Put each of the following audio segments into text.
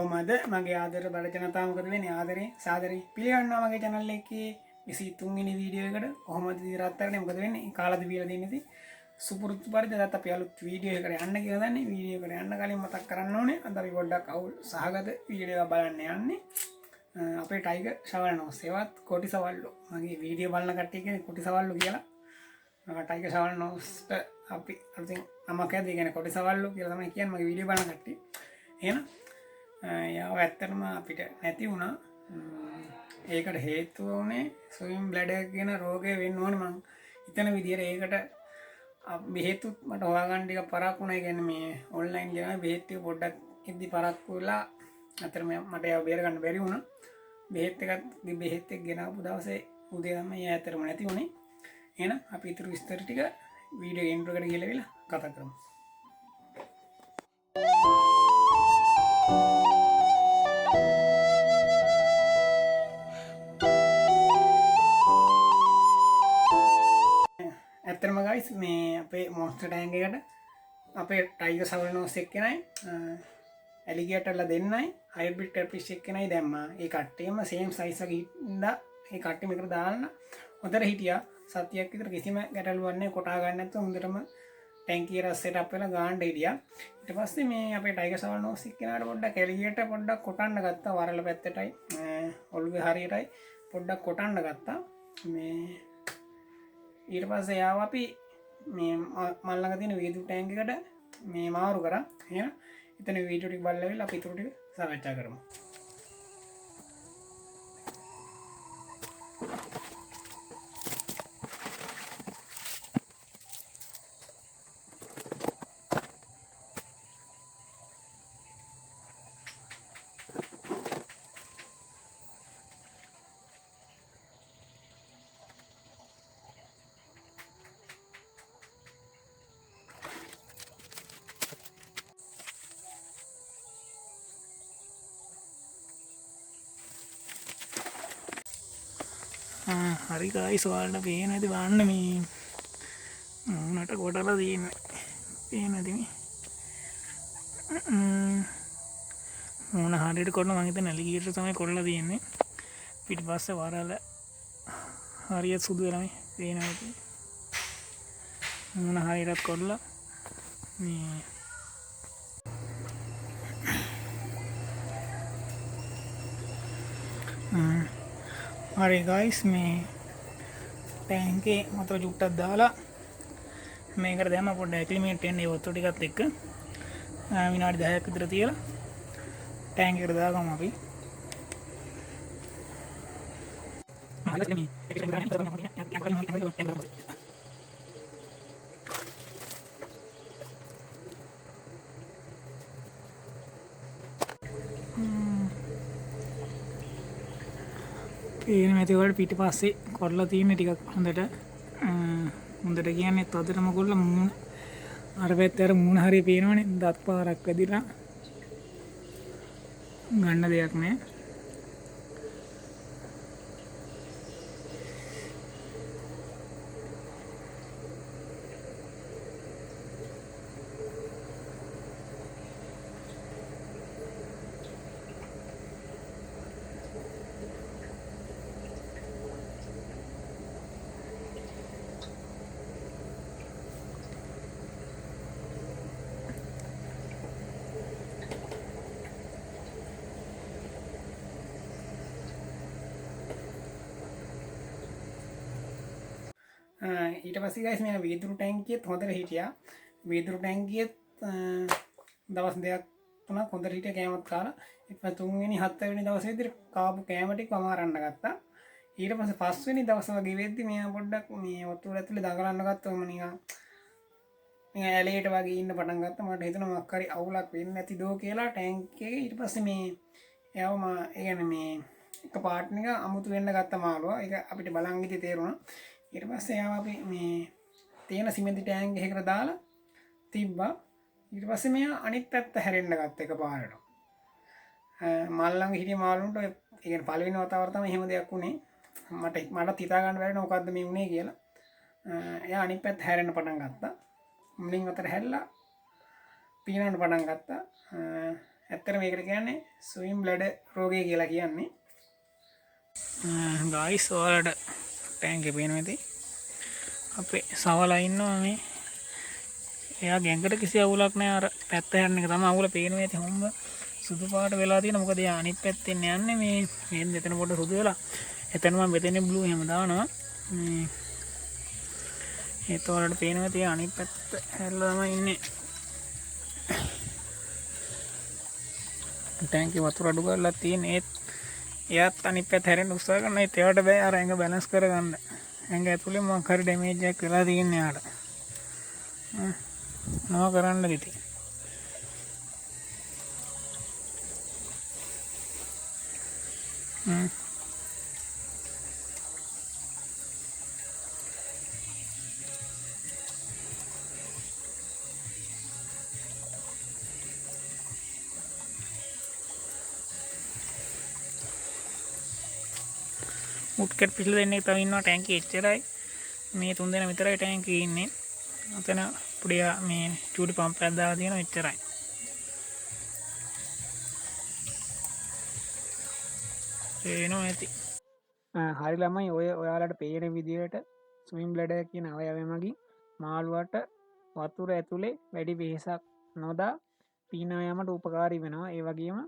කොහමද මගේ ආදර බල ජනතාව මොකද වෙන්නේ ආදරේ සාදරේ පිළිගන්නවා මගේ channel එකේ 23 වෙනි වීඩියෝ එකට කොහොමද ඉදිරියට කරන්නේ මොකද වෙන්නේ කාලද බීලා දෙන්නේ සුපුරුදු පරිදි අදත් අපි අලුත් වීඩියෝ එකකට යන්න කියලා දන්නේ වීඩියෝ එකට යන්න කලින් මතක් කරන්න ඕනේ අද අපි පොඩ්ඩක් අවුල් සහගත වීඩියෝ එකක් බලන්න යන්නේ අපේ ටයිගර් ශවල්නෝ සේවත් කොටි සවල්ලෝ මගේ වීඩියෝ බලන කට්ටිය කියන්නේ කොටි සවල්ලෝ කියලා ටයිගර් ශවල්නෝස්ට අපි අලුතින් නමක් ඇද්ද කියන්නේ කොටි සවල්ලෝ කියලා තමයි කියන්නේ මගේ වීඩියෝ බලන කට්ටිය එහෙනම් යාව ඇත්තටම අපිට නැති වුණා ඒකට හේතුව වුණේ ස්විම් බ්ලැඩර් කියන රෝගය වෙන්න ඕනේ මං හිතන විදිහට ඒකට බෙහෙතුත් මට හොයාගන්න ටික පරක්කු වුණා. ඒ කියන්නේ මේ ඔන්ලයින් ගියාම බෙහෙත් ටික පොඩ්ඩක් ඉද්දි පරක්කු වෙලා අතර මට ඒව බේර ගන්න බැරි වුණා. බෙහෙත් එක ගෙනාපු දවසේ උදේ තමයි ඇත්තටම නැති වුණේ. එහෙනම් අපි ඊටු විස්තර ටික වීඩියෝ ඉන්ට්‍රෝ එකට ගිහලා කතා කරමු. ඇත්තටම ගයිස් මේ අපේ මොන්ස්ටර් ටැංක් එකට අපේ ටයිගර් ශවල්නෝස් එක්කෙනයි ඇලිගේටර්ලා දෙන්නයි හයිබ්‍රිඩ් කැට්ෆිෂ් එක්කෙනයි දැම්මා. ඒ කට්ටියම සේම් සයිස් එකක ඉඳලා ඒ කට්ටිය මේකට දාන්න හොඳට හිටියා. සතියක් විතර කිසිම ගැටලුවක් නැහැ. කොටා ගන්න නැතුව හොඳටම ටැංකිය රස් සෙටප් වෙලා ගාන්න හිටියා. ඊට පස්සේ මේ අපේ ටයිගර් ශවල්නෝස් එක්කෙනාට පොඩ්ඩක් ඇලිගේටර් පොඩ්ඩක් කොටන්න ගත්තා. වරල පැත්තටයි ඔළුවේ හරියටයි පොඩ්ඩක් කොටන්න ගත්තා. මේ ඊට පස්සේ යාව අපි මේ මල් ළඟ තියෙන වීදුරු ටැංක් එකට මේ මාරු කරා. එහෙනම් එතන වීඩියෝ ටික බලලා අපි ඊටු ටික සාකච්ඡා කරමු. හරි ගයිස් ඔයාලට පේන ඇති බලන්න මේ මූණට කොටලා තියෙන්නේ පේන ඇති මේ මූණ හරියට කොටලා මම හිතන්නේ ඇලිගේටර් තමයි කොටලා තියෙන්නේ පිටිපස්සේ වරල හරියට සුදු වෙලා මේ පේනවා ඇති මූණ හරියට කොටලා මේ හරි ගයිස් මේ ටැංකේ වතුර චුට්ටක් දාලා මේකට දැම්ම පොඩ්ඩක් ඇක්ලිමේට් වෙන්න ඒ වතුර ටිකත් එක්ක විනාඩි 10ක් විතර තියලා ටැංකියට දාගමු අපි. පේන ඇති ඔයාලට පිටිපස්සේ කොරලා තියෙන ටිකක් හොඳට කියන්නේ තදටම කොරලා මූණ අර පැත්තේ අර මූණ හරිය පේනවනේ දත් පාරක් වැදිලා ගන්න දෙයක් නෑ. ඊට පස්සේ ගයිස් මේ වීදුරු ටැංකියත් හොඳට හිටියා. වීදුරු ටැංකියත් දවස් දෙකක් තුනක් හොඳට හිටියා කෑමත් කාලා. ඊට පස්සේ තුන්වෙනි හත්වෙනි දවසේ විතර කාපු කෑම ටික අමාරන්න ගත්තා. ඊට පස්සේ පස්වෙනි දවස වගේ වෙද්දි මෙයා පොඩ්ඩක් මේ වතුර ඇතුලේ දඟලන්න ගත්තම නිකන් ඇලේට වගේ ඉන්න පටන් ගත්තා. මට හිතුණා මොකක් හරි අවුලක් වෙන්නේ නැතිද කියලා ටැංක් එකේ. ඊට පස්සේ මේ එයාව ඒ කියන්නේ මේ එක පාර්ට් එක අමුතු වෙන්න ගත්ත මාළුවා. ඒක අපිට බලන් ඉති තේරුණා. ඊට පස්සේ යාව අපි මේ තේන සිමෙන්ති ටැංක් එකකට දාලා තිබ්බා. ඊට පස්සේ මෙයා අනිත් පැත්ත හැරෙන්න ගත්ත එකපාරට. මල් ළඟ හිටිය මාළුන්ට ඒ කියන්නේ පළවෙනි වතාවට තමයි එහෙම දෙයක් වුනේ. මට හිතා ගන්න බැරි නෝ මොකද්ද මේ වුනේ කියලා. එයා අනිත් පැත්ත හැරෙන්න පටන් ගත්තා. මුලින් අතර හැරිලා පීනන්න පටන් ගත්තා. ඇත්තට මේකට කියන්නේ ස්විම් බ්ලැඩර් රෝගය කියලා කියන්නේ. ගායිස් ඔයාලට ටැංක් එක පේනවා ඇති. අපේ සවලා ඉන්නවා මේ. එයා ගැඟට කිසි අවුලක් නැහැ. අර පැත්ත යන එක තමයි අවුල පේනවා ඇති. හොම්බ සුදු පාට වෙලා තියෙන. මොකද එයා අනිත් පැත්තෙන් යන්නේ මේ මෙන්න එතන පොඩ සුදු වෙලා. එතන මම මෙතන බ්ලූ එහෙම දානවා. මේ ඒත් ඔයාලට පේනවා ඇති අනිත් පැත්ත හැරලා තමයි ඉන්නේ. ටැංකේ වතුර අඩු කරලා තියෙන ඒත් එයාත් අනිත් පැත්ත හැරෙන්න උත්සාහ කරනවා. ඒත් එයාට බෑ අර ඇඟ බැලන්ස් කරගන්න. ඇඟ ඇතුලේ මොකක් හරි ඩැමේජ් එකක් වෙලා තියෙන එයාට. නෝ කරන්න ඉතින්. මුට්කට් පිටල දෙන්නෙක් තව ඉන්නවා ටැංකිය එච්චරයි. මේ 3 දෙනා විතරයි ටැංකියේ ඉන්නේ. අතන පොඩි මේ චූටි පම්ප් එකක් දාලා තියෙනවා එච්චරයි. ඒනෝ ඇති. හරි ළමයි ඔයාලට පේන විදිහට ස්විම් බ්ලැඩර් කියන අවයවය මගින් මාළුවට වතුර ඇතුලේ වැඩි වෙහෙසක් නොදා පීනා යාමට උපකාරී වෙනවා. ඒ වගේම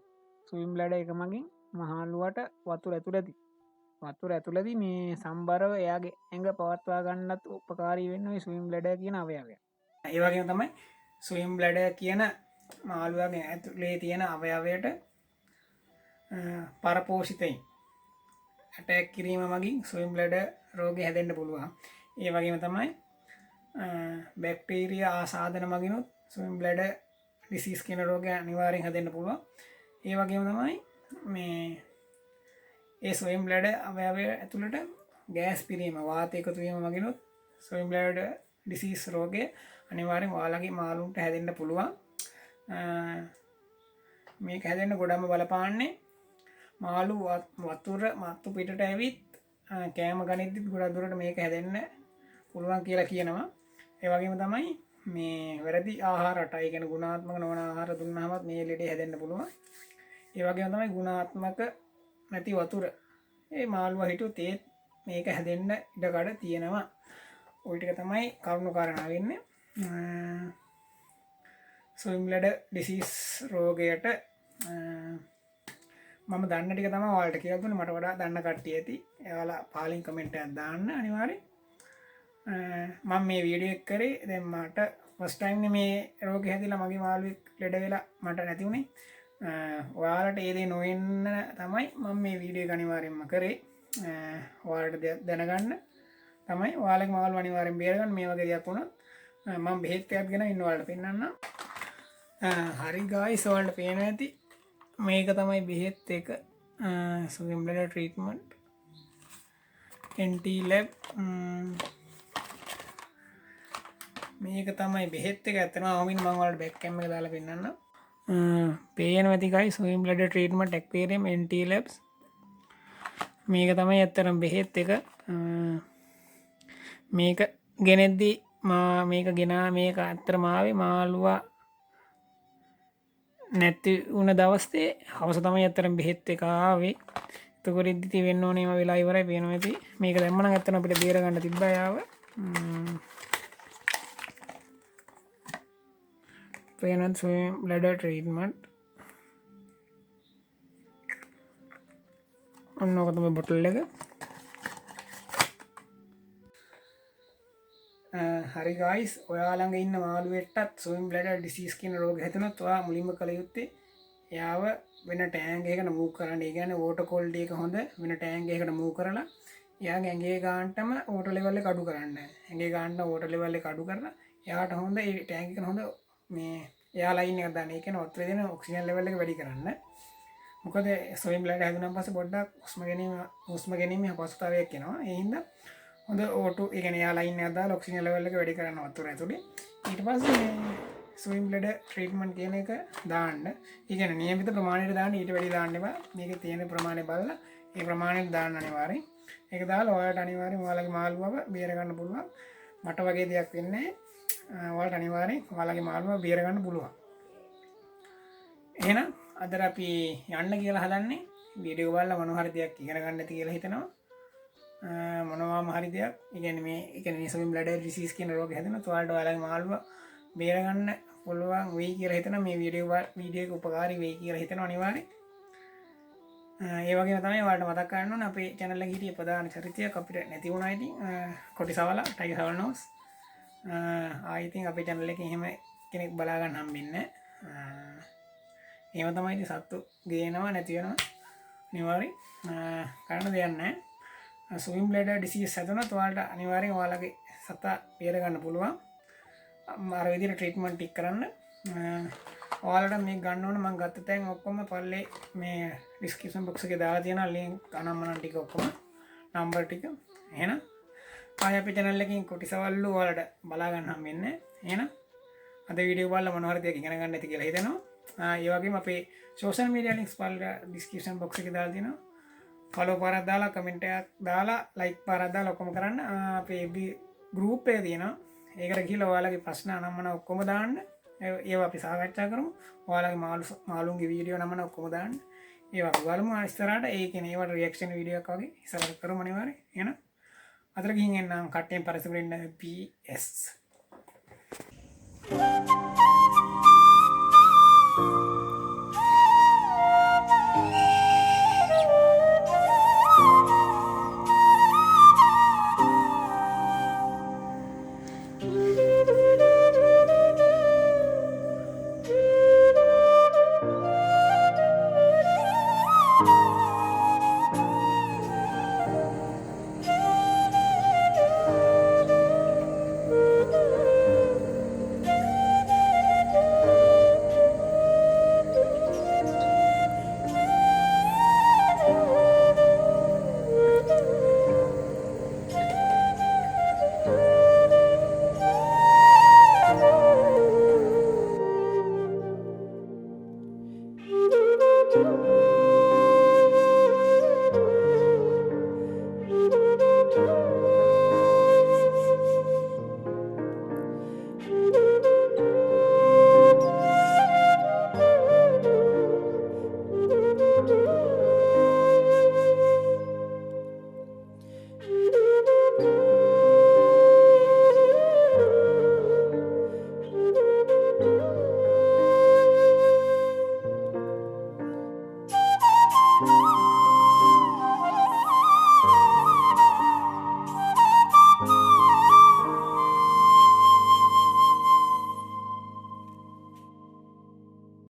ස්විම් බ්ලැඩර් එක මගින් මාළුවට වතුර ඇතුළේදී මේ සම්බරව එයාගේ ඇඟ පවත්වා ගන්නත් උපකාරී වෙන්නේ ස්විම් බ්ලැඩර් කියන අවයවය. ඒ වගේම තමයි ස්විම් බ්ලැඩර් කියන මාළුවාගේ ඇතුලේ තියෙන අවයවයට පරපෝෂිතයින් ඇටැක් කිරීම මගින් ස්විම් බ්ලැඩර් රෝගය හැදෙන්න පුළුවන්. ඒ වගේම තමයි බැක්ටීරියා ආසාදන මගිනුත් ස්විම් බ්ලැඩර් ඩිසීස් කියන රෝගය අනිවාර්යෙන් හැදෙන්න පුළුවන්. ඒ වගේම තමයි මේ ඒ ස්විම් බ්ලැඩර් අවයවය ඇතුළට ගෑස් පිරීම වාතය එකතු වීම මගිනුත් ස්විම් බ්ලැඩර් ඩිසීස් රෝගය අනිවාර්යෙන් ඔයාලගේ මාළුන්ට හැදෙන්න පුළුවන්. මේක හැදෙන්න ගොඩක්ම බලපාන්නේ මාළු වතුර මත්තු පිටට ඇවිත් කෑම ගනිද්දිත් ගොඩක් දුරට මේක හැදෙන්න පුළුවන් කියලා කියනවා. ඒ වගේම තමයි මේ වැරදි ආහාර රටා, ඒ කියන්නේ ගුණාත්මක නොවන ආහාර දුන්නාමත් මේ ලෙඩේ හැදෙන්න පුළුවන්. ඒ වගේම තමයි ගුණාත්මක නැති වතුර ඒ මාළුවා හිටියොත් ඒත් මේක හැදෙන්න ඉඩකඩ තියෙනවා. ওই ටික තමයි කරුණු කාරණා වෙන්නේ. ස්විම් බ්ලැඩර් ඩිසීස් රෝගයට මම දන්න ටික තමයි ඔයාලට කියලා දුන්නේ. මට වඩා දන්න කට්ටිය ඇති. එයාලා පාලින් කමෙන්ට් එකක් දාන්න අනිවාර්යෙන්. මම මේ වීඩියෝ එක කරේ දැන් මට ෆස්ට් ටයිම් මේ රෝගය හැදිලා මගේ මාළුවෙක් ලෙඩ වෙලා මට නැති උනේ. ඔයාලට ඒ දේ නොවෙන්න තමයි මම මේ වීඩියෝ එක අනිවාර්යෙන්ම කරේ. ඔයාලට දැනගන්න තමයි ඔයාලගේ මාළුව අනිවාර්යෙන් බේරගන්න. මේ වගේ දෙයක් වුණොත් මම බෙහෙත් එකක් ගෙන ඉන්න ඔයාලට පෙන්නන්න. හරි ගායිස් ඔයාලට පේනවා ඇති මේක තමයි බෙහෙත් එක. ස්විම් බ්ලැඩර් ට්‍රීට්මන්ට් NT lab මේක තමයි බෙහෙත් එක. ඇත්තටම අවමින් මම ඔයාලට බෑක් කැම් එක දාලා පෙන්නන්න. පේනවා ඇති ගායිස් swim බ්ලැඩර් treatment aquarium NT labs මේක තමයි ඇත්තටම බෙහෙත් එක. මේක ගෙනෙද්දී මේක ගෙනා මේක ඇත්තටම ආවේ මාළුවා නැති වුණ දවසේ හවස තමයි ඇත්තටම බෙහෙත් එක ආවේ. එතකොට ඉද්දි වෙන්න ඕනේ ඒවා වෙලා ඉවරයි. පේනවා ඇති මේක දැම්ම නම් ඇත්තටම අපිට බේර ගන්න තිබ්බා යාව. පේනවා ස්විම් බ්ලැඩර් ට්‍රීට්මන්ට් ඔන්න ඔක තමයි බොටල් එක. හරි ගායිස් ඔයා ළඟ ඉන්න මාළුවෙට්ටත් ස්විම් බ්ලැඩර් ඩිසීස් කියන රෝගය හැදුනොත් ඔයා මුලින්ම කළ යුත්තේ එයාව වෙන ටෑන්ක් එකකට මූව් කරන්න. ඒ කියන්නේ වෝටර් ක්වොලිටි එක හොඳ වෙන ටෑන්ක් එකකට මූව් කරලා එයාගේ ඇඟේ ගානටම වෝටර් ලෙවල් එක අඩු කරන්න. ඇඟේ ගානට වෝටර් ලෙවල් එක අඩු කරලා එයාට හොඳ ඒ ටෑන්ක් එක හොඳ මේ එයා ලයින් එකක් දාන්න. ඒ කියන්නේ වතුරේ දෙන ඔක්සිජන් ලෙවල් එක වැඩි කරන්න. මොකද ස්විම් බ්ලැඩර් හැදුනන් පස්සේ පොඩ්ඩක් හුස්ම ගැනීම අපහසුතාවයක් එනවා. ඒ හින්දා හොඳ ඕටෝ ඒ කියන්නේ එයා ලයින් එකක් දාලා ඔක්සිජන් ලෙවල් එක වැඩි කරන්න වතුර ඇතුලේ. ඊට පස්සේ ස්විම් බ්ලැඩර් ට්‍රීට්මන්ට් කියන එක දාන්න. ඒ කියන්නේ නියමිත ප්‍රමාණයට දාන්න, ඊට වැඩි දාන්න එපා. මේකේ තියෙන ප්‍රමාණය බලලා ඒ ප්‍රමාණයට දාන්න අනිවාර්යෙන්. ඒක දාලා ඔයාලට අනිවාර්යෙන් ඔයාලගේ මාළුවව බේර ගන්න පුළුවන්. මට වගේ දෙයක් වෙන්නේ නැහැ. ඔයාලට අනිවාර්යෙන් ඔයාලගේ මාළුවව බේර ගන්න පුළුවන්. එහෙනම් අදර අපි යන්න කියලා හදන්නේ වීඩියෝ බලලා මොන හරි දෙයක් ඉගෙන ගන්න ඇති කියලා හිතනවා. මොනවාම හරි දෙයක් ඉගෙන මේ එකන සුවිම් බ්ලඩර් ඩිසීස් කියන රෝගය හැදෙනවා. ඔයාලට ඔයාලගේ මාළුව බේර ගන්න පුළුවන් වෙයි කියලා හිතනවා. මේ වීඩියෝ එක උපකාරී වෙයි කියලා හිතනවා අනිවාර්යයෙන්. ඒ වගේම තමයි ඔයාලට මතක් කරන්න ඕනේ අපේ channel එකේ හිටිය ප්‍රධාන චරිතයක් අපිට නැති වුණා ඉතින් කොටි සවලා ටයිගර් සවල් නෝස් ආයි ඉතින් අපේ channel එකේ එහෙම කෙනෙක් බලා ගන්න හම්බෙන්නේ නැහැ. එහෙම තමයි ඉතින් සත්තු ගේනවා නැති වෙනවා අනිවාර්යෙන් කරන්න දෙයක් නැහැ. ස්විම් බ්ලැඩර් ඩිසීස් හැදුනොත් ඔයාලට අනිවාර්යෙන් ඔයාලගේ සතා බේර ගන්න පුළුවන්. අර විදිහට ට්‍රීට්මන්ට් ටික කරන්න. ඔයාලට මේ ගන්න ඕන මම ගත්ත තැන් ඔක්කොම පල්ලේ මේ ඩිස්ක්‍රිප්ෂන් බොක්ස් එකේ දාලා තියෙනවා ලින්ක් අනම්මනම් ටික ඔක්කොම නම්බර් ටික. එහෙනම් ආයෙ අපේ channel එකකින් කොටි සවල්ලු ඔයාලට බලා ගන්න හම්බෙන්නේ. එහෙනම් අද වීඩියෝ බලලා මොන හරි දෙයක් ඉගෙන ගන්න ඇති කියලා හිතනවා. ඒ වගේම අපේ සෝෂල් මීඩියා ලින්ක්ස් පල්ලා ඩිස්ක්‍රිප්ෂන් බොක්ස් එකේ දාලා තියෙනවා. ෆලෝ පාරක් දාලා කමෙන්ට් එකක් දාලා ලයික් පාරක් දාලා ඔක්කොම කරන්න. අපේ ගෲප් එකේ තියෙනවා. ඒකට ගිහලා ඔයාලගේ ප්‍රශ්න අනම්මන ඔක්කොම දාන්න. ඒවා අපි සාකච්ඡා කරමු. ඔයාලගේ මාළුන්ගේ වීඩියෝ නම්මන ඔක්කොම දාන්න. ඒවා අපි බලමු ඉස්සරහට. ඒ කියන්නේ ඒවට රියැක්ෂන් වීඩියෝ එකක් වගේ ඉස්සරහට කරමු අනිවාර්යයෙන්. එහෙනම් අතර ගිහින් එන්නම් කට්ටියෙන් පරිසරෙන්න PS Thank you.